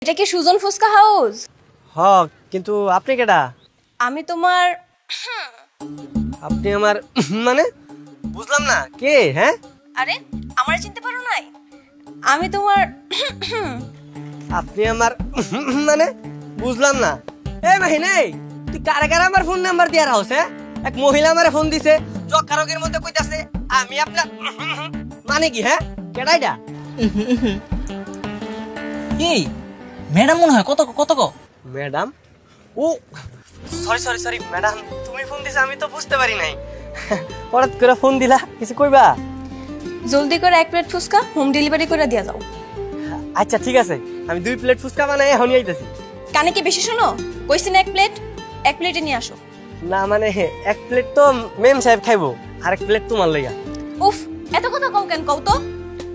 এটা কি সুজন ফুচকা হাউস? হ, কিন্তু আপনি কেডা? আমি তোমার আপনি আমার মানে বুঝলাম না কে? হ্যাঁ, আরে আমার চিনতে পারো নাই? আমি তোমার আপনি আমার মানে বুঝলাম না। এই মাহিন, এই তুই কারে কারে আমার ফোন নাম্বার দিয়া রাখছ? হ্যাঁ, এক মহিলা আমারে ফোন দিছে, জকারকের মধ্যে কইতাছে আমি আপনার মানে কি? হ্যাঁ, কেডা এটা? এই ম্যাডাম মনে হয় কত কত কো ম্যাডাম? ও সরি সরি সরি ম্যাডাম, তুমি ফোন দিছো আমি তো বুঝতে পারি নাই। হঠাৎ করে ফোন দিলা, কিছু কইবা? জলদি করে 1 প্লেট ফুচকা হোম ডেলিভারি করে দিয়া যাও। আচ্ছা ঠিক আছে, আমি 2 প্লেট ফুচকা বানাই এখনই আইতাছি। কানে কি বেশি শোনো? কইছি না 1 প্লেটে নিয়ে আসো। না মানে 1 প্লেট তো মেম সাহেব খাইবো, আর 1 প্লেট তোমার লইয়া। উফ, এত কথা কও কেন? কও তো,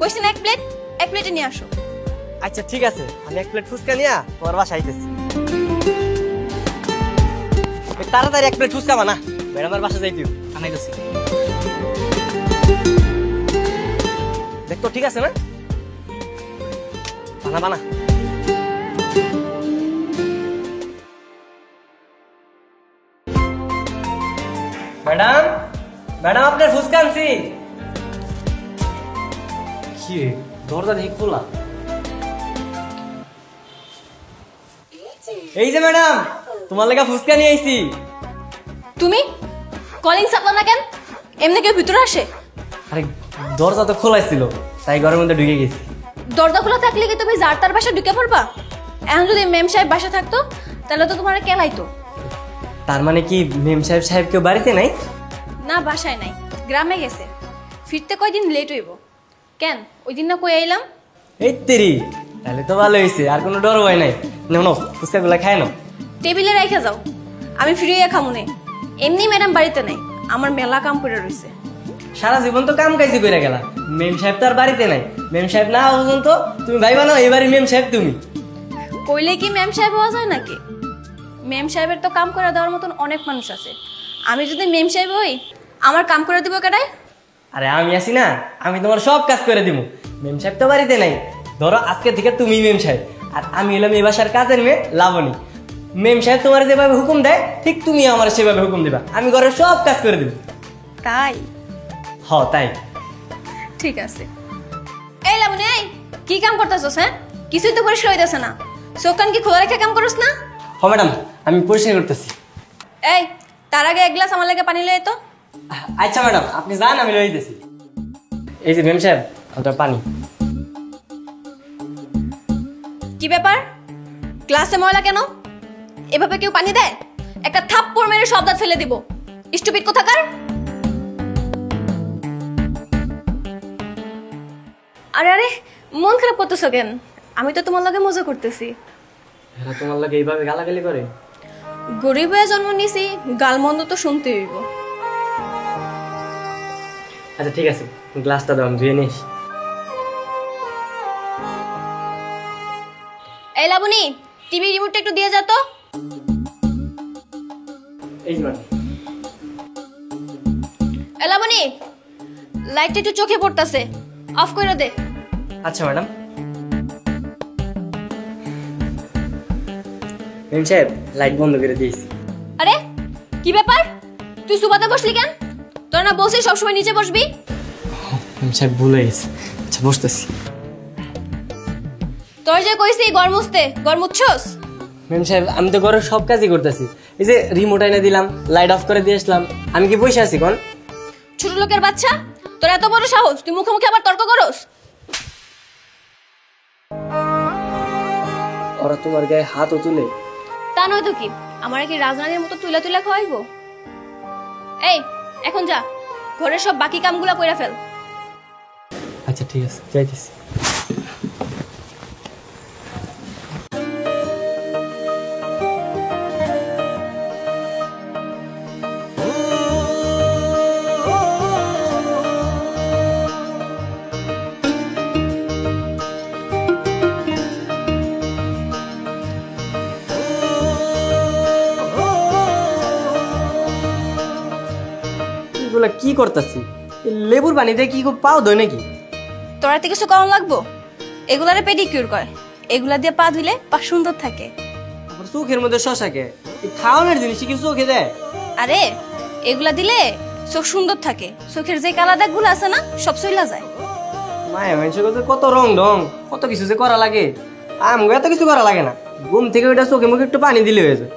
কইছি না 1 প্লেটে নিয়ে আসো। আচ্ছা ঠিক আছে, আমি 1 প্লেট ফুচকা নিয়া তোমার বাসায় আইতেছি। তাড়াতাড়ি 1 প্লেট ফুচকা বানা, ম্যাডামের বাসা যাইতিও। আনাইতেছি। দেখ তো ঠিক আছে না? বানা বানা। ম্যাডাম, ম্যাডাম আপনার ফুচকা আনছি। কি দরজা দেখি খোলা? এই যে ম্যাডাম, তোমার লাগা ফুচকা নিয়ে আইছি। তুমি কলিং চাপলা না কেন? এমনি কেউ ভিতরে আসে? আরে দরজা তো খোলাই ছিল, তাই ঘরের মধ্যে ঢুকে গেছি। দরজা খোলা থাকলে কি তুমি যার তার বাসায় ঢুকে পড়বা? এখন যদি মেম সাহেব বাসা থাকতো তাহলে তো তোমার কেলাইতো। তার মানে কি মেম সাহেব কেউ বাড়িতে নাই? না, বাসায় নাই, গ্রামে গেছে। ফিরতে কয়দিন লেট হইব। কেন, ওই দিন না কই আইলাম? এই তেরি, তাহলে তো ভালো হয়েছে, আর কোনো ডর ভয় নাই। নাও ফুচকা গুলা খায় নাও। টেবিলে রেখে যাও, আমি ফিরিয়ে খামু নে। এমনি ম্যাডাম বাড়িতে নাই, আমার মেলা কাম করে রইছে। সারা জীবন তো কাম কাজই করে গেলা, মেম সাহেব তো আর বাড়িতে নাই। মেম সাহেব না পর্যন্ত তুমি ভাইবা না এবারে মেম সাহেব তুমি। কইলে কি মেম সাহেব হওয়া যায় নাকি? মেম সাহেবের তো কাম করে দেওয়ার মতন অনেক মানুষ আছে। আমি যদি মেম সাহেব হই, আমার কাম করে দিব কেডায়? আরে আমি আছি না, আমি তোমার সব কাজ করে দিব। মেম সাহেব তো বাড়িতে নাই, ধরো আজকে থেকে তুমি মেম সাহেব, আর আমি হলাম এই বাসার কাজের মেয়ে লাবণী। মেম সাহেব তোমার যেভাবে হুকুম দেয় ঠিক তুমি আমার সেভাবে হুকুম দিবা, আমি ঘরের সব কাজ করে দিব। তাই? হ তাই। ঠিক আছে। এই লাবণী, এই কি কাম করতেছস? হ্যাঁ, কিছুই তো পরিষ্কার হইতাছে না। চোখ কান কি খোলা রেখে কাম করছ না? হ ম্যাডাম, আমি পরিষ্কার করতেছি। এই, তার আগে 1 গ্লাস আমার লাগে পানি লয়ে তো। আচ্ছা ম্যাডাম, আপনি যান, আমি লয়ে দিতেছি। এই যে মেম সাহেব, ওটা পানি। কি ব্যাপার, গ্লাসে ময়লা কেন? এভাবে কেউ পানি দেয়? একটা থাপ্পড় মেরে সব দাঁত ফেলে দিব। স্টুপিড কোথাকার। আরে আরে, মন খারাপ করতেছো কেন? আমি তো তোমার লগে মজা করতেছি। এরা তোমার লাগে এইভাবে গালাগালি করে? গরিব হয়ে জন্ম নিছি, গালমন্দ তো শুনতে হইব। আচ্ছা ঠিক আছে, গ্লাসটা দাও, আমি ধুয়ে নিস। এই লাবণী, টিভি রিমোটটা একটু দিয়ে যা তো। এই ম্যাডাম। এই লাবণী, লাইটটা একটু চোখে পড়তাছে, অফ করে দে। আচ্ছা ম্যাডাম। মেম সাহেব, লাইট বন্ধ করে দিয়েছি। আরে কি ব্যাপার, তুই সুবাতে বসলি কেন? তোর না বসে সবসময় নিচে বসবি? মেম সাহেব ভুলে গেছে। আচ্ছা বসতেছি। তোর যে কইছি ঘর মুছতে, ঘর মুছছস? মেম সাহেব, আমি তো ঘরের সব কাজই করতেছি। এই যে রিমোট এনে দিলাম, লাইট অফ করে দিয়ে আসলাম, আমি কি বসে আছি কোন? ছোট লোকের বাচ্চা, তোর এত বড় সাহস, তুই মুখে মুখে আবার তর্ক করস? ওরা তোমার গায়ে হাতও তুলে? তা নয় তো কি, আমার কি রাজরানীর মতো তুলা তুলা খাওয়াইবো? এই, এখন যা, ঘরের সব বাকি কামগুলা কইরা ফেল। আচ্ছা ঠিক আছে, যাইতেছি। কি করতেছি? লেবুর পানিতে কি পাও দই নাকি? তোর এত কিছু কারণ লাগবো? এগুলারে পেডিকিউর কয়। এগুলা দিয়ে পা ধুইলে পা সুন্দর থাকে। আবার চোখের মধ্যে শশাকে খাওয়ানোর জিনিস কি চোখে দেয়? আরে এগুলা দিলে চোখ সুন্দর থাকে, চোখের যে কালা দাগগুলো আছে না সব চইলা যায়। মায়া মানুষের কত রং ঢং কত কিছু যে করা লাগে, আমগো এত কিছু করা লাগে না। ঘুম থেকে ওইটা চোখে মুখে একটু পানি দিলে হয়ে যায়।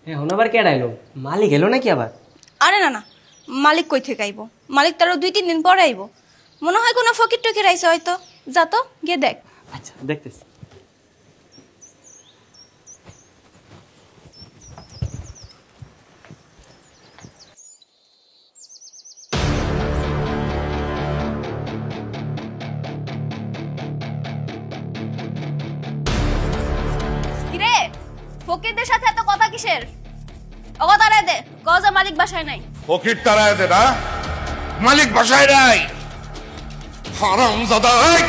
এখন আবার কেডাইলো? মালিক এলো নাকি আবার? আরে না না, মালিক কই থেকে আইবো? মালিক তারও 2-3 দিন পরে আইবো। মনে হয় কোনো ফকির টকির আইছে হয়তো। যা তো গিয়ে দেখ। আচ্ছা দেখতেছি। কিরে ফকিরদের সাথে এত কথা কিসের? ও কথা রে দে, গজা মালিক বাসায় নাই। ফকির তারায় দে না, মালিক বাসায় নাই। হারামজাদা, এই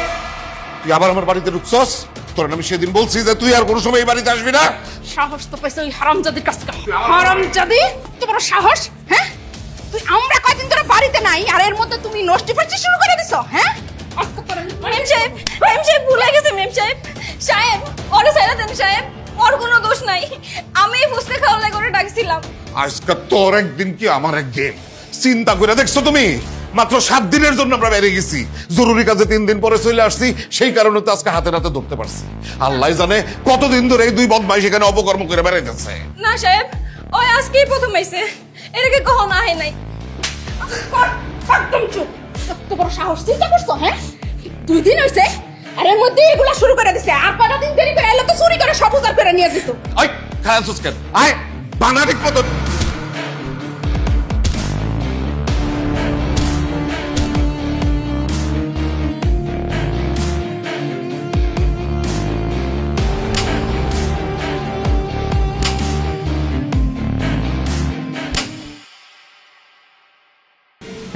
তুই আবার আমার বাড়িতে ঢুকছস? তোর আমি সেদিন বলছি যে তুই আর কোনো সময় এই বাড়িতে আসবি না। সাহস তো পাইছে ওই হারামজাদির কাছে। হারামজাদি, তোমার সাহস? হ্যাঁ, তুই আমরা কয়দিন ধরে বাড়িতে নাই আর এর মধ্যে তুমি নষ্টি ফাষ্টি শুরু করে দিছো। হ্যাঁ আজকে তোর মেম সাহেব ভুলে গেছে। মেম সাহেব ওরে ছেড়ে দেন সাহেব, ওর কোনো দোষ নাই। আমি ফুসকা খাওয়ার লাগি ওরে ডাকছিলাম। আজকে তোর একদিন কি আমার একদিন। চিন্তা করে দেখছো তুমি? মাত্র 7 দিনের জন্য আমরা বেরিয়ে গেছি, জরুরি কাজে 3 দিন পরে চলে আসছি। সেই কারণে তো আজকে হাতে নাতে ধরতে পারছি। আল্লাহ জানে কতদিন ধরে এই দুই বদমাইশ এখানে অপকর্ম করে বেড়াইতেছে। না সাহেব, ওই আজকেই প্রথম আইছে, এর আগে কখনো আহে নাই। একদম চুপ। এত বড় সাহস, চিন্তা করছো? হ্যাঁ 2 দিন হইছে আর এর মধ্যে এগুলা শুরু করে দিছে। আর 12 দিন দেরি করে এলে তো চুরি করে সব উজাড় করে নিয়ে যেত। আই খায়াসুস কেন? আয় বানারিক মতো।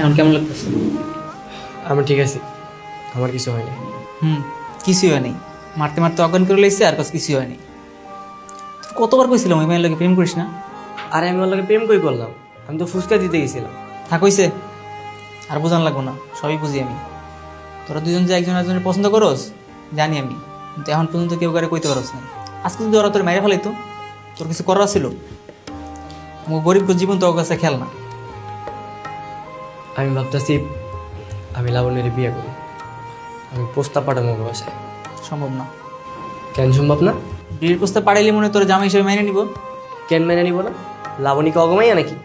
এখন কেমন লাগতেছে? আমি ঠিক আছি, আমার কিছু হয়নি। কিছুই হয়নি। মারতে মারতে অজ্ঞান করে লইছে আর কাজ কিছুই হয়নি। তোর কতবার কইছিলাম ওই মেয়ের লোকে প্রেম করিস না? আরে আমি ওর লগে প্রেম কই করলাম? আমি তো ফুসকা দিতে গেছিলাম। থাক হইছে, আর বোঝান লাগবো না, সবই বুঝি আমি। তোরা দুজন যে একজন একজনের পছন্দ করস জানি আমি, কিন্তু এখন পর্যন্ত কেউ কারে কইতে পারস না। আজকে যদি ওরা তোর মেরে ফেলাইতো, তোর কিছু করার ছিল? আমার গরিব জীবন তোর কাছে খেল না। আমি ভাবতেছি আমি লাবণীর বিয়ে করি। আমি প্রস্তাব পাঠানো বাসায়। সম্ভব না। কেন সম্ভব না? বিয়ের প্রস্তাব পাঠাইলে মনে তোর জামাই হিসেবে মেনে নিব? কেন মেনে নিব না? লাবণীকে অগমাইয়া নাকি?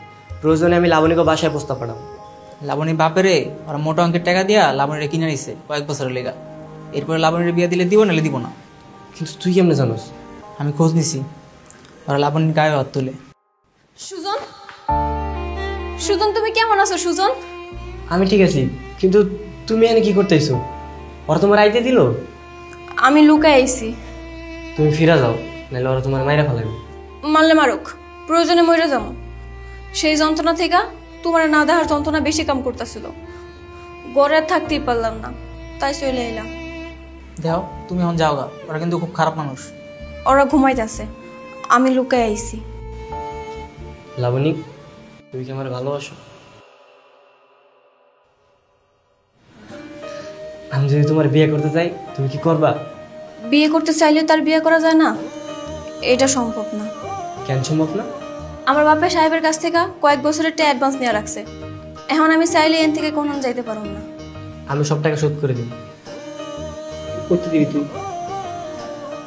প্রয়োজনে আমি লাবণীকে বাসায় প্রস্তাব পাঠাবো। লাবণী বাপেরে ওরা মোটা অঙ্কের টাকা দিয়া লাবণীরে কিনে নিছে কয়েক বছরের লেগা। এরপরে লাবণীর বিয়ে দিলে দিব, নাহলে দিব না। কিন্তু তুই কেমনে জানোস? আমি খোঁজ নিছি, ওরা লাবণীর গায়ে হাত তোলে। সুজন, সুজন তুমি কেমন আছো? সুজন আমি ঠিক আছি, কিন্তু তুমি এনে কি করতেছো? ওরা তোমার আইতে দিল? আমি লুকায় আইছি। তুমি ফিরা যাও, নাহলে ওরা তোমার মাইরা ফেলাবে। মারলে মারুক, প্রয়োজনে মরে যাবো। সেই যন্ত্রণা থেকে তোমার না দেখার যন্ত্রণা বেশি কাম করতেছিল। গড়ে আর থাকতেই পারলাম না, তাই চলে এলাম। দেও তুমি এখন যাও গা, ওরা কিন্তু খুব খারাপ মানুষ। ওরা ঘুমাইতেছে, আমি লুকায় আইছি। লাবণী, তুমি কি আমার ভালোবাসো? আমি যদি তোমার বিয়ে করতে চাই, তুমি কি করবা? বিয়ে করতে চাইলে তার বিয়ে করা যায় না, এটা সম্ভব না। কেন সম্ভব না? আমার বাপের সাহেবের কাছ থেকে কয়েক বছরের টাকা অ্যাডভান্স নিয়ে রাখছে। এখন আমি চাইলে এন থেকে কোনো যাইতে পারব না। আমি সব টাকা শোধ করে দিব। করতে দিবি তুই?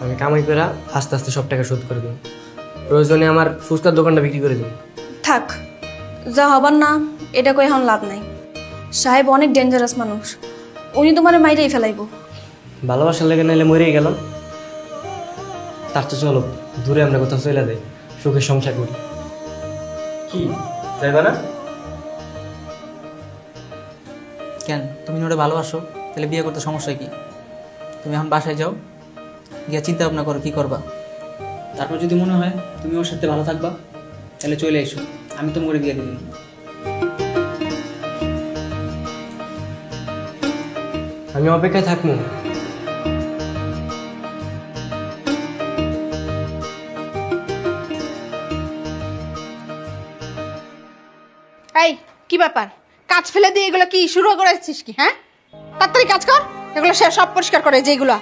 আমি কামাই করে আস্তে আস্তে সব টাকা শোধ করে দেব। প্রয়োজনে আমার ফুচকার দোকানটা বিক্রি করে দেব। থাক, যা হবার না এটা কই এখন লাভ নাই। সাহেব অনেক ডেঞ্জারাস মানুষ, উনি তোমার মাইরেই ফেলাইবো। ভালোবাসার লেগে নাইলে মরেই গেলাম, তার তো চলো দূরে আমরা কোথাও চলে যাই, সুখে সংসার করি। কি যাইবা না? কেন তুমি ওটা ভালোবাসো? তাহলে বিয়ে করতে সমস্যা কি? তুমি এখন বাসায় যাও, গিয়ে চিন্তা ভাবনা করো কি করবা। তারপর যদি মনে হয় তুমি ওর সাথে ভালো থাকবা, তাহলে চলে এসো, আমি তোমাকে বিয়ে দিয়ে দিই। আমি অপেক্ষায় থাকবো। এই কি ব্যাপার? কাজ ফেলে দিয়ে এগুলো কি শুরু করেছিস কি? হ্যাঁ তাড়াতাড়ি কাজ কর, এগুলো সে সব পরিষ্কার করে যেগুলা।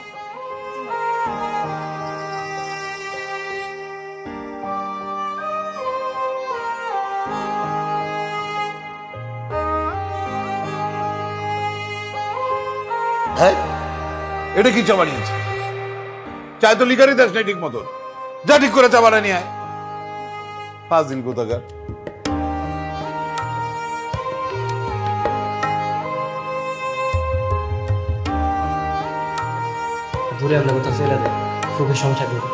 হ্যাঁ, এটা কি চা বানিয়েছে? চায় তো লিখারই দেশ নাই ঠিক মতো। যা ঠিক করে চা বানিয়ে নিয়ে আয়। ফাজিল কোথাকার। দূরে আমরা কোথাও চলে যাই, সুখে সংসার করবো।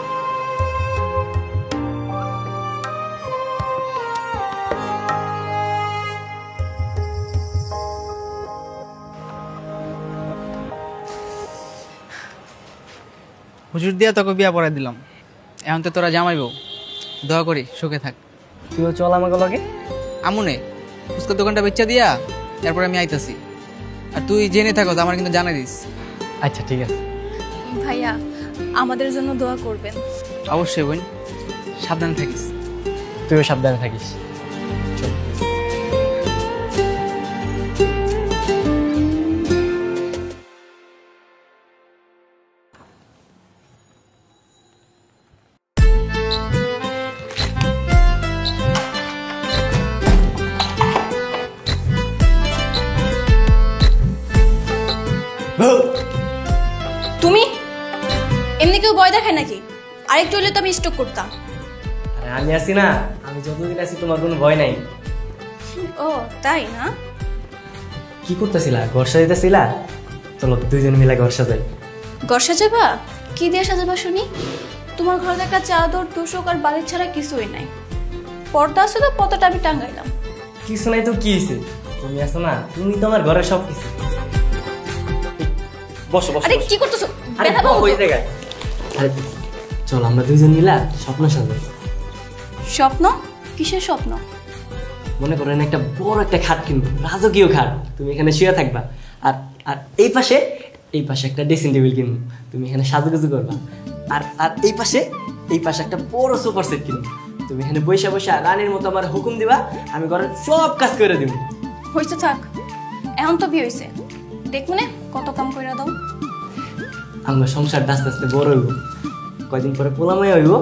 হুজুর দিয়া তোকে বিয়া পড়াই দিলাম, এখন তো তোরা জামাইব। দোয়া করি সুখে থাক। তুইও চল আমাকে লগে। আমুনে ফুচকার দোকানটা বেচা দিয়া এরপরে আমি আইতাছি। আর তুই জেনে থাকো, আমার কিন্তু জানাই দিস। আচ্ছা ঠিক আছে। ভাইয়া আমাদের জন্য দোয়া করবেন। অবশ্যই বোন, সাবধানে থাকিস। তুইও সাবধানে থাকিস। তুমি এমনি কেউ ভয় দেখায় নাকি? আরেকটু হলে তো আমি স্টক করতাম। আরে আমি আছি না, আমি যতদিন আছি তোমার কোনো ভয় নাই। ও তাই না? কি করতেছিলা? ঘর সাজাইতেছিলা? চলো দুইজন মিলে ঘর সাজাই। ঘর সাজাবা? কি দিয়ে সাজাবা শুনি? তোমার ঘরে একটা চাদর তোষক আর বালিশ ছাড়া কিছুই নাই। পর্দা আছে তো, পর্দাটা আমি টাঙ্গাইলাম। কিছু নাই তো কি হয়েছে? তুমি আছো না, তুমি তো আমার ঘরের সব কিছু। বসো বসো। আরে কি করতেছো? আরে ব্যথা পাবো তো। ওই জায়গায়। আরে চল আমরা দুইজন মিলা স্বপ্ন সাজাই। স্বপ্ন? কিসের স্বপ্ন? মনে করেন একটা বড় একটা খাট কিনবো, রাজকীয় খাট। তুমি এখানে শুয়ে থাকবা। আর আর এই পাশে একটা ড্রেসিং টেবিল কিনবো, তুমি এখানে সাজুগুজু করবা। আর আর এই পাশে একটা বড় সোফার সেট কিনবো, তুমি এখানে বসে বসে রানীর মতো আমার হুকুম দিবা, আমি ঘরের সব কাজ করে দিব। হইছে থাক, এখন তো বিয়ে হইছে, দেখো না কত কাম কইরা দাও। আমরা সংসারটা আস্তে আস্তে বড় হইব, কয়দিন পরে পোলামাই হইব,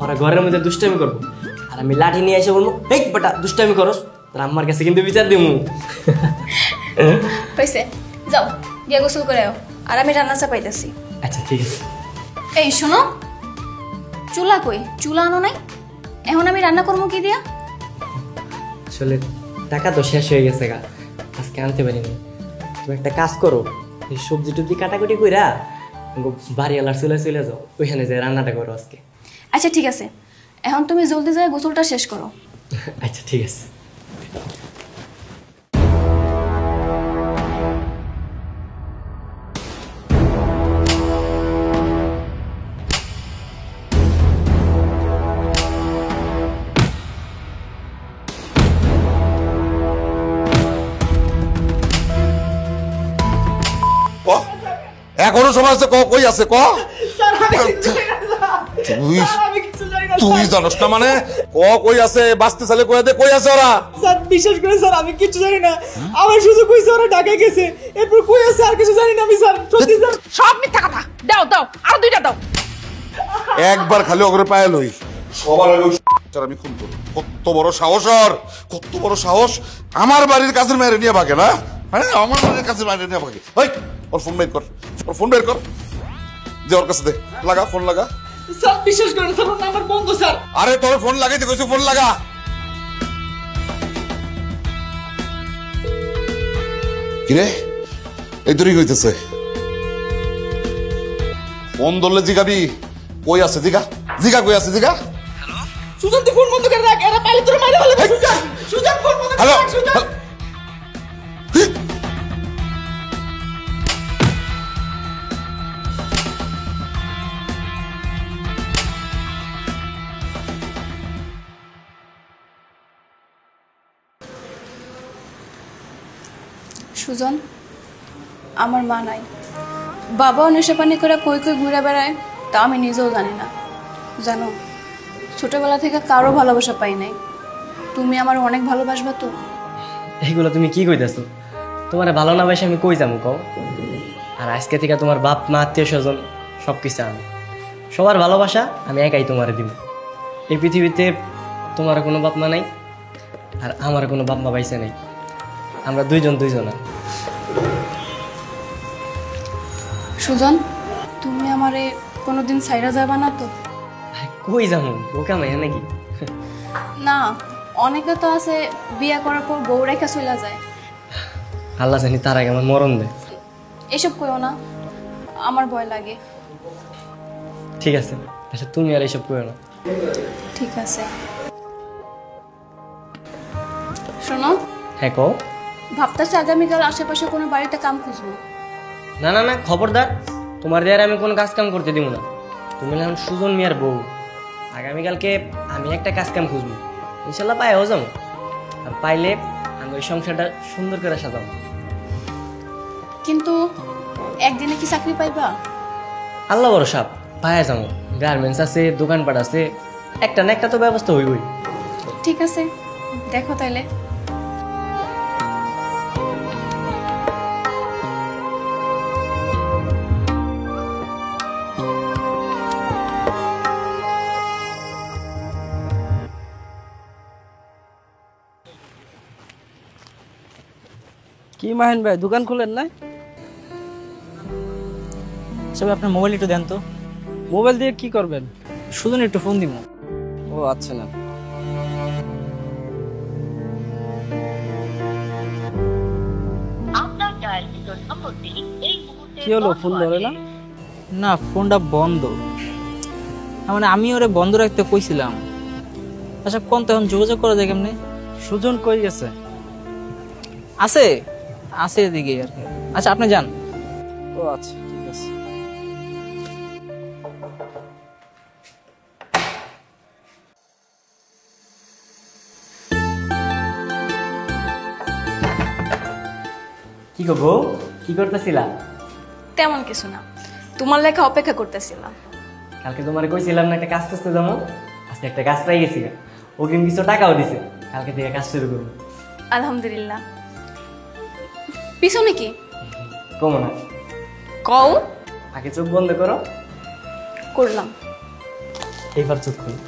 ওরা ঘরের মধ্যে দুষ্টামি করবো, আর আমি লাঠি নিয়ে এসে বলবো এই বেটা দুষ্টামি করস, তোর আম্মার কাছে কিন্তু বিচার দিব। হইছে, যাও গিয়ে গোসল করে আও, আর আমি রান্না চাপাইতেছি। আচ্ছা ঠিক আছে। এই শোনো, চুলা কই? চুলা আনো নাই? এখন আমি রান্না করবো কি দিয়া? আসলে টাকা তো শেষ হয়ে গেছে গা, আজকে আনতে পারিনি। তুমি একটা কাজ করো, এই সবজি টবজি কাটাকুটি কইরা বাড়িওয়ালার চলে যাও, ওইখানে যে রান্নাটা করো আজকে। আচ্ছা ঠিক আছে, এখন তুমি জলদি যায় গোসলটা শেষ করো। আচ্ছা ঠিক আছে। এখনো সময় আছে, কই আছে ক? তুই জানোস না মানে? কই আছে? বাঁচতে চাইলে কই দে, কই আছে ওরা? স্যার বিশ্বাস করে স্যার, আমি কিছু জানি না। আমার শুধু কইছে ওরা ঢাকায় গেছে, এরপর কই আছে আর কিছু জানি না আমি স্যার। সত্যি স্যার। সব মিথ্যা কথা। দাও দাও, আরো দুইটা দাও। একবার খালি ওগরে পায়ে লই, সবার আগে আমি খুন করব। কত বড় সাহস ওর, কত বড় সাহস! আমার বাড়ির কাজের মেয়েরে নিয়ে ভাগে না? হ্যাঁ, আমার বাড়ির কাজের মেয়েরে নিয়ে ভাগে। ওই ওর ফোন বের কর, ওর ফোন বের কর, যে ওর কাছে দে, লাগা ফোন লাগা। স্যার বিশ্বাস করেন স্যার, ওর নাম্বার বন্ধ স্যার। আরে তোর ফোন লাগাইতে কইছি, ফোন লাগা। কিরে এই তোরই কইতেছে, ফোন ধরলে জিগাবি কই আছে, জিগা জিগা কই আছে, জিগা। সুজন তুই ফোন বন্ধ করে রাখ, এরা পাইলে তোর মাইরে ফেলবে। সুজন, সুজন ফোন বন্ধ করে হ্যালো, রাখ, সুজন। সুজন, আমার মা নাই, বাবাও নেশা পানি করে কই কই ঘুরে বেড়ায়, তা আমি নিজেও জানি না। জানো, ছোটবেলা থেকে কারো ভালোবাসা পাই নাই, তুমি আমার অনেক ভালোবাসবা তো। এইগুলো তুমি কি কইতেছো? তোমার ভালো না বাসে আমি কই যাবো কও? আর আজকে থেকে তোমার বাপ মা আত্মীয় স্বজন সব কিছু আমি, সবার ভালোবাসা আমি একাই তোমারে দিব। এই পৃথিবীতে তোমার কোনো বাপ মা নাই, আর আমার কোনো বাপ মা পাইছে নাই, আমরা দুইজনা। সুজন, তুমি আমারে কোনোদিন সাইরা যাবা না তো? কই যাবো, বোকা মাইয়া নাকি? না, অনেকে তো আছে বিয়ে করার পর বউ রেখা চলে যায়। আল্লাহ জানি তার আগে আমার মরণ দেয়। এসব কইও না, আমার ভয় লাগে। ঠিক আছে, আচ্ছা তুমি আর এইসব করো না। ঠিক আছে। শোনো, হ্যাঁ কও। ভাবতেছি আগামীকাল আশেপাশে কোনো বাড়িতে কাম খুঁজবো। না না না, খবরদার, তোমার দিয়ে আমি কোনো কাজ কাম করতে দিব না। তুমি এখন সুজন মিয়ার বউ, আগামীকালকে আমি একটা কাজ কাম খুঁজবো, ইনশাল্লাহ পাইও যাবো। আর পাইলে আমি ওই সংসারটা সুন্দর করে সাজাবো। কিন্তু একদিনে কি চাকরি পাইবা? আল্লাহ বড় সাপ, পায়ে যাবো। গার্মেন্টস আছে, দোকানপাট আছে, একটা না একটা তো ব্যবস্থা হইবই। ঠিক আছে, দেখো তাইলে। কি মাহিন ভাই, দোকান খুলেন না? সবাই আপনার মোবাইল একটু দেন তো। মোবাইল দিয়ে কি করবেন? শুধু একটু ফোন দিব। ও আচ্ছা, না কি হলো, ফোন ধরে না? না, ফোনটা বন্ধ। মানে আমি ওরে বন্ধ রাখতে কইছিলাম। আচ্ছা কোন তখন যোগাযোগ করা যায় কেমনে? সুজন কই গেছে? আছে আছে এদিকে আর কি। আচ্ছা আপনি যান। ও আচ্ছা, ঠিক আছে। কি গো বউ, কি করতেছিলা? তেমন কিছু না, তোমার লেখা অপেক্ষা করতেছিলাম। কালকে তোমার কইছিলাম না একটা কাজ করতে যাবো, আজকে একটা কাজ পাই গেছি। ও কিন্তু কিছু টাকাও দিছে, কালকে থেকে কাজ শুরু করবো। আলহামদুলিল্লাহ। পিছনে কি কমো না, কও? আগে চোখ বন্ধ করো। করলাম। এইবার চোখ খুলো।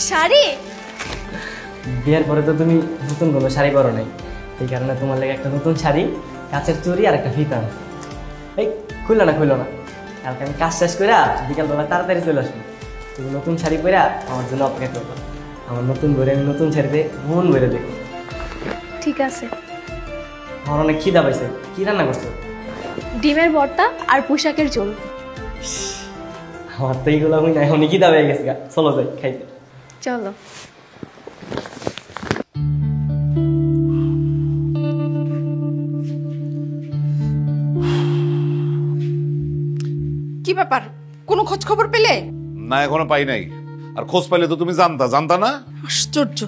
শাড়ি? বিয়ের পরে তো তুমি নতুন কোনো শাড়ি পরো নাই, এই কারণে তোমার লাগে একটা নতুন শাড়ি, কাচের চুড়ি আর একটা ফিতা আছে। এই খুললো না কালকে আমি কাজ শেষ করে বিকালবেলা তাড়াতাড়ি চলে আসবো। তুমি নতুন শাড়ি পরে আমার জন্য অপেক্ষা করবো। আমার নতুন বইরে আমি নতুন শাড়িতে মন ভরে দেখো। ঠিক আছে। আমার অনেক খিদা পাইছে, কি রান্না করছো? ডিমের ভর্তা আর পোশাকের ঝোল। আমার তো এইগুলো হই না, এখনই খিদা পেয়ে গেছে। চলো যাই খাইতে। চলো। কি ব্যাপার, কোনো খোঁজ খবর পেলে? না, এখনো পাই নাই। আর খোঁজ পাইলে তো তুমি জানতা না? আশ্চর্য,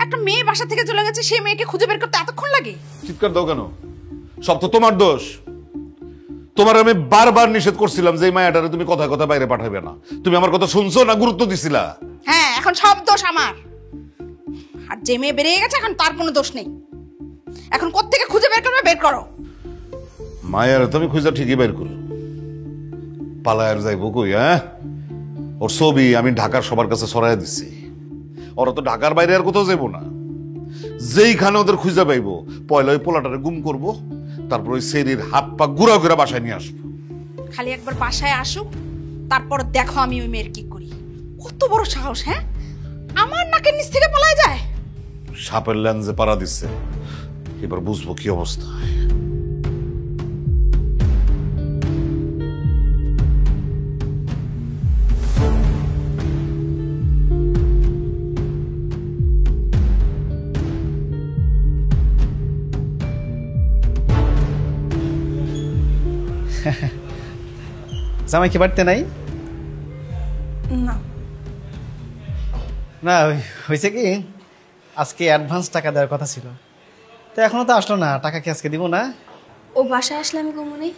একটা মেয়ে বাসা থেকে চলে গেছে, সেই মেয়েকে খুঁজে বের করতে এতক্ষণ লাগে? চিৎকার দাও কেন? সব তো তোমার দোষ। তোমার আমি বারবার নিষেধ করছিলাম যে এই মায়াটারে তুমি কথায় কথা বাইরে পাঠাবে না। তুমি আমার কথা শুনছো না গুরুত্ব দিছিলা? হ্যাঁ, এখন সব দোষ আমার। আর যে মেয়ে বেরিয়ে গেছে এখন তার কোনো দোষ নেই। এখন কোত্থেকে খুঁজে বের করবে, বের করো। মায়ারে তুমি খুঁজা ঠিকই বের করো। পালায়ার যাইব কই? হ্যাঁ, ওর ছবি আমি ঢাকার সবার কাছে ছড়াই দিছি। ওরা তো ঢাকার বাইরে আর কোথাও যাইব না। যেইখানে ওদের খুঁজে পাইবো, পয়লা ওই পোলাটারে গুম করব, তারপর ওই সেরির হাত পা গুড়া গুড়া বাসায় নিয়ে আসবো। খালি একবার বাসায় আসুক, তারপর দেখো আমি ওই মেয়ের কি করি। কত বড় সাহস! হ্যাঁ, আমার নাকের নিচ থেকে পালায় যায়। সাপের লেন্সে পাড়া দিচ্ছে, এবার বুঝবো কি অবস্থা। জামাই কি বাড়তে নাই? না, না হয়েছে কি, আজকে অ্যাডভান্স টাকা দেওয়ার কথা ছিল, তো এখনো তো আসলো না। টাকা কি আজকে দিব না? ও বাসায় আসলে আমি কমুনি।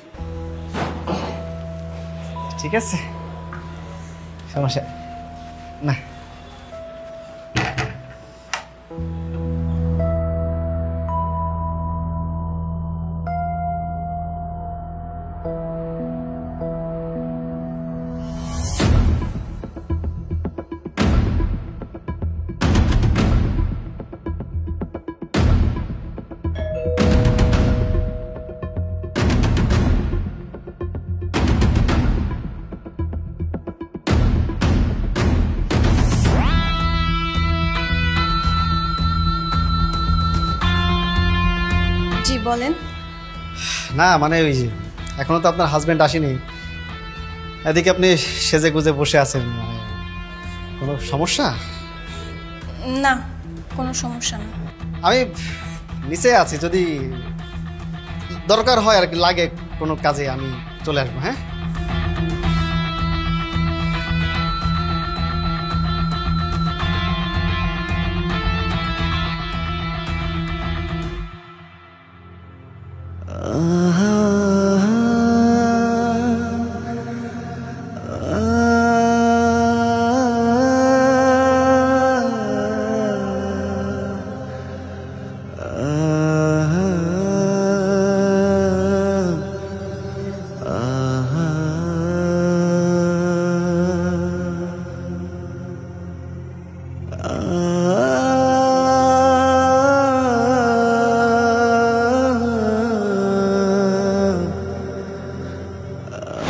ঠিক আছে, সমস্যা না। বলেন। না মানে ওই যে এখনো তো আপনার হাজবেন্ড আসেনি, এদিকে আপনি সেজে গুজে বসে আছেন, মানে কোনো সমস্যা? না, কোনো সমস্যা না। আমি নিচে আছি, যদি দরকার হয় আর কি লাগে কোনো কাজে আমি চলে আসবো। হ্যাঁ,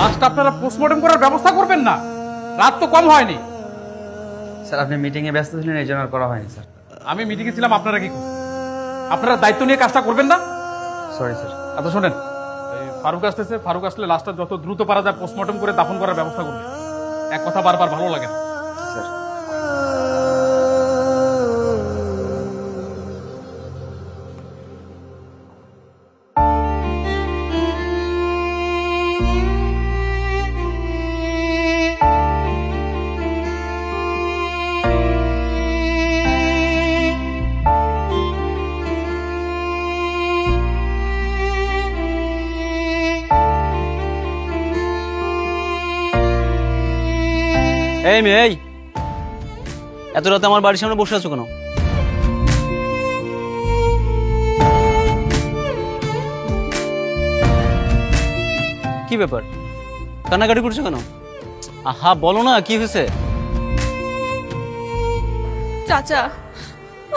লাস্ট আপনারা পোস্টমর্টম করার ব্যবস্থা করবেন না? রাত তো কম হয়নি। স্যার আপনি মিটিং এ ব্যস্ত ছিলেন, এই জন্য করা হয়নি স্যার। আমি মিটিং এ ছিলাম, আপনারা কি করছেন? আপনারা দায়িত্ব নিয়ে কাজটা করবেন না? Sorry sir. আচ্ছা শোনেন, ফারুক আসতেছে, ফারুক আসলে লাস্টটা যত দ্রুত পারা যায় পোস্টমর্টম করে দাফন করার ব্যবস্থা করবে। এক কথা বারবার ভালো লাগে না স্যার। এই মেয়ে, এই এত রাতে আমার বাড়ির সামনে বসে আছো কেন? কি ব্যাপার, কান্নাকাটি করছো কেন? আহা বলো না, কি হয়েছে? চাচা,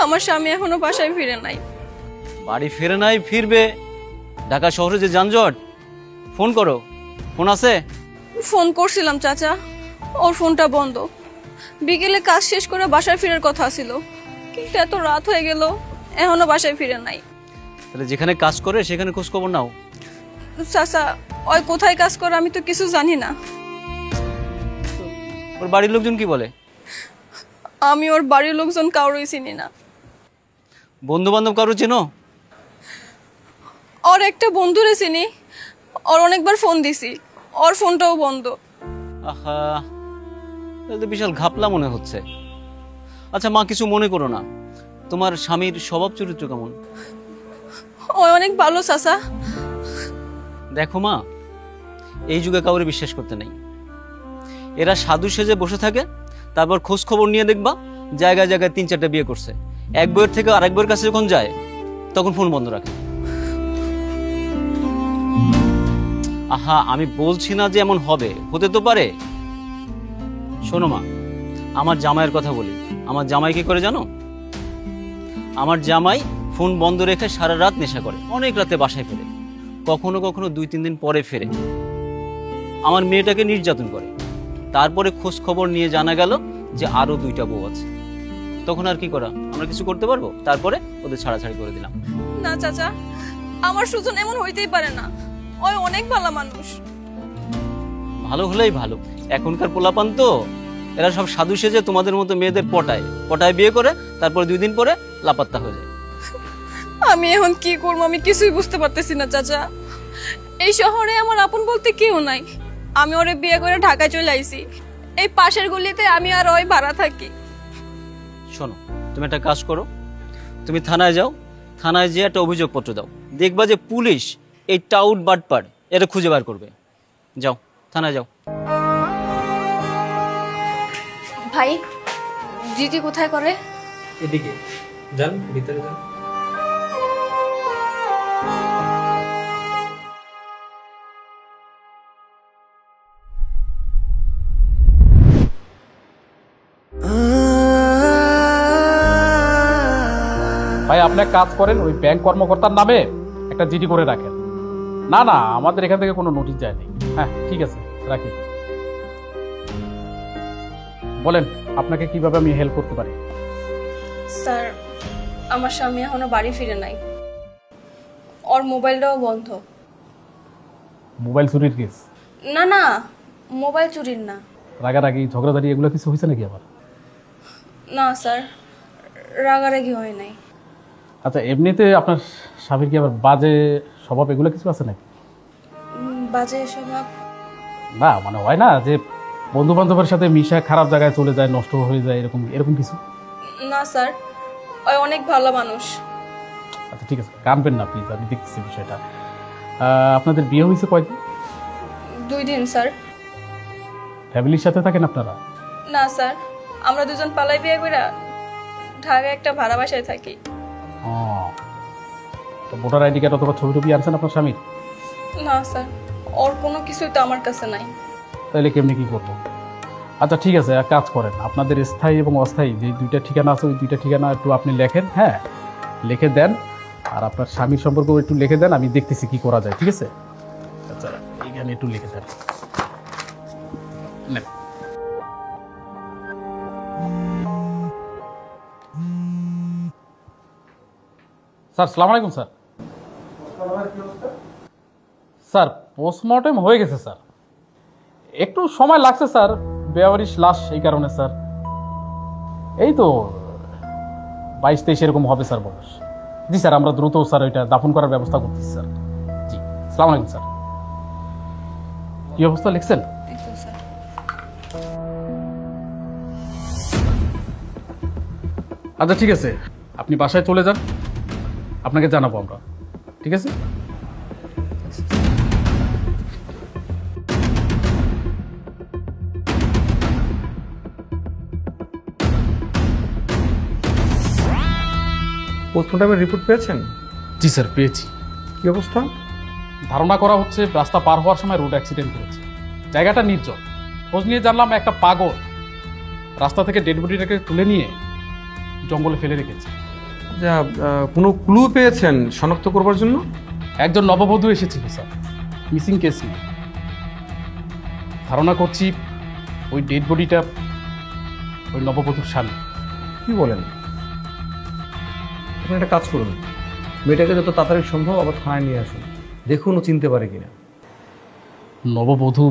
আমার স্বামী এখনো বাসায় ফিরে নাই। বাড়ি ফিরে নাই? ফিরবে, ঢাকা শহরে যে যানজট। ফোন করো, ফোন আছে? ফোন করছিলাম চাচা, ওর ফোনটা বন্ধ। বিকেলে কাজ শেষ করে বাসায় ফেরার কথা ছিল, কিন্তু এত রাত হয়ে গেল এখনো বাসায় ফিরে নাই। তাহলে যেখানে কাজ করে সেখানে খোঁজ খবর নাও। চাচা, ওই কোথায় কাজ করে আমি তো কিছু জানি না। ওর বাড়ির লোকজন কি বলে? আমি ওর বাড়ির লোকজন কাউরই চিনি না। বন্ধু বান্ধব কারো চেনো? ওর একটা বন্ধুরে চিনি, ওর অনেকবার ফোন দিছি, ওর ফোনটাও বন্ধ। আহা, তাহলে তো বিশাল ঘাপলা মনে হচ্ছে। আচ্ছা মা, কিছু মনে করো না, তোমার স্বামীর স্বভাব চরিত্র কেমন? ও অনেক ভালো চাচা। দেখো মা, এই যুগে কাউরে বিশ্বাস করতে নেই। এরা সাধু সেজে বসে থাকে, তারপর খোঁজ খবর নিয়ে দেখবা জায়গায় জায়গায় 3-4টা বিয়ে করছে। এক বইয়ের থেকে আরেক বইয়ের কাছে যখন যায় তখন ফোন বন্ধ রাখে। আহা, আমি বলছি না যে এমন হবে, হতে তো পারে। শোনো মা, আমার জামাইয়ের কথা বলি। আমার জামাই কি করে জানো? আমার জামাই ফোন বন্ধ রেখে সারা রাত নেশা করে, অনেক রাতে বাসায় ফেরে, কখনো কখনো 2-3 দিন পরে ফেরে। আমার মেয়েটাকে নির্যাতন করে, তারপরে খোঁজ খবর নিয়ে জানা গেল যে আরো 2টা বউ আছে। তখন আর কি করা? আমরা কিছু করতে পারবো? তারপরে ওদের ছাড়াছাড়ি করে দিলাম। না চাচা, আমার সুজন এমন হইতেই পারে না, ওই অনেক ভালো মানুষ। ভালো হলেই ভালো, এখনকার পোলাপান তো এরা সব সাধু সেজে তোমাদের মতো মেয়েদের পটায় বিয়ে করে, তারপরে 2 দিন পরে লাপাত্তা হয়ে যায়। আমি এখন কি করবো আমি কিছুই বুঝতে পারতেছি না চাচা। এই শহরে আমার আপন বলতে কেউ নাই। আমি ওরে বিয়ে করে ঢাকায় চলে আইছি, এই পাশের গলিতে আমি আর ওই ভাড়া থাকি। শোনো, তুমি একটা কাজ করো, তুমি থানায় যাও, থানায় যেয়ে একটা অভিযোগপত্র দাও। দেখবা যে পুলিশ এই টাউট বাটপার এটা খুঁজে বার করবে। যাও, থানায় যাও। ভাই, জিটি কোথায় করে? এদিকে যান, ভিতরে যান। ভাই আপনি এক কাজ করেন, ওই ব্যাংক কর্মকর্তার নামে একটা জিডি করে রাখেন। না না, আমাদের এখান থেকে কোনো নোটিশ যায়নি। হ্যাঁ ঠিক আছে, রাখি। বলেন আপনাকে কিভাবে আমি হেল্প করতে পারি? স্যার, আমার স্বামী এখনো বাড়ি ফিরে নাই। ওর মোবাইলটাও বন্ধ। মোবাইল চুরির কেস? না না, মোবাইল চুরির না। রাগারাগি ঝগড়াঝাড়ি এগুলো কিছু হয়েছে নাকি আবার? না স্যার, রাগারাগি হয় নাই। আচ্ছা, এমনিতে আপনার স্বামীর কি আবার বাজে স্বভাব এগুলো কিছু আছে নাকি? বাজে স্বভাব? না মানে হয় না যে বন্ধু বান্ধবের সাথে মিশা খারাপ জায়গায় চলে যায়, নষ্ট হয়ে যায়, এরকম এরকম কিছু? না স্যার, ওই অনেক ভালো মানুষ। আচ্ছা ঠিক আছে, কাঁদবেন না প্লিজ, আমি দেখতেছি বিষয়টা। আপনাদের বিয়ে হয়েছে কয়দিন? 2 দিন স্যার। ফ্যামিলির সাথে থাকেন আপনারা? না স্যার, আমরা দুজন পালাই বিয়ে করে ঢাকায় একটা ভাড়া বাসায় থাকি। ও, তো ভোটার আইডি কার্ড অথবা ছবি টবি আনছেন আপনার স্বামীর? না স্যার, ওর কোনো কিছুই তো আমার কাছে নাই। তাহলে কেমনি কি করবো? আচ্ছা ঠিক আছে, এক কাজ করেন, আপনাদের স্থায়ী এবং অস্থায়ী যে 2টা ঠিকানা আছে ওই 2টা ঠিকানা একটু আপনি লেখেন, হ্যাঁ লিখে দেন, আর আপনার স্বামীর সম্পর্কেও একটু লিখে দেন, আমি দেখতেছি কি করা যায়, ঠিক আছে? আচ্ছা এখানে একটু লিখে দেন। নেন। স্যার সালাম আলাইকুম। স্যার স্যার পোস্টমর্টেম হয়ে গেছে স্যার, একটু সময় লাগছে স্যার, বেওয়ারিশ লাশ এই কারণে স্যার। এই তো 22-23 এরকম হবে স্যার বয়স। জি স্যার, আমরা দ্রুত স্যার ওইটা দাফন করার ব্যবস্থা করতেছি স্যার। জি সালাম আলাইকুম স্যার। কি অবস্থা লিখছেন? আচ্ছা ঠিক আছে, আপনি বাসায় চলে যান, আপনাকে জানাবো আমরা, ঠিক আছে? পোস্টমর্টমের রিপোর্ট পেয়েছেন? জি স্যার পেয়েছি। কি অবস্থা? ধারণা করা হচ্ছে রাস্তা পার হওয়ার সময় রোড অ্যাক্সিডেন্ট করেছে। জায়গাটা নির্জন। খোঁজ নিয়ে জানলাম একটা পাগল রাস্তা থেকে ডেড বডিটাকে তুলে নিয়ে জঙ্গলে ফেলে রেখেছে। যা কোনো ক্লু পেয়েছেন শনাক্ত করবার জন্য? একজন নববধূ এসেছিল স্যার, মিসিং কেস নিয়ে। ধারণা করছি ওই ডেড বডিটা ওই নববধূর স্বামী। কি বলেন? আপনি একটা কাজ করুন, মেয়েটাকে যত তাড়াতাড়ি সম্ভব আবার থানায় নিয়ে আসুন, দেখুন ও চিনতে পারে কিনা। নববধূ,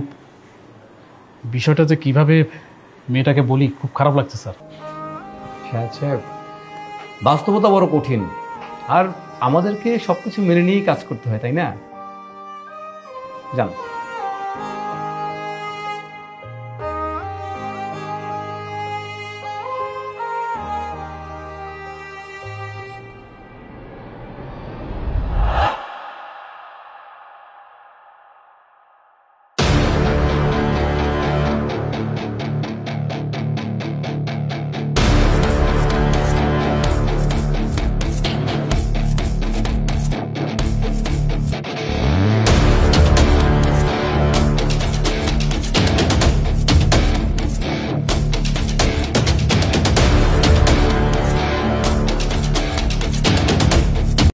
বিষয়টা যে কিভাবে মেয়েটাকে বলি খুব খারাপ লাগছে স্যার। আচ্ছা, বাস্তবতা বড় কঠিন, আর আমাদেরকে সবকিছু মেনে নিয়েই কাজ করতে হয়, তাই না? জান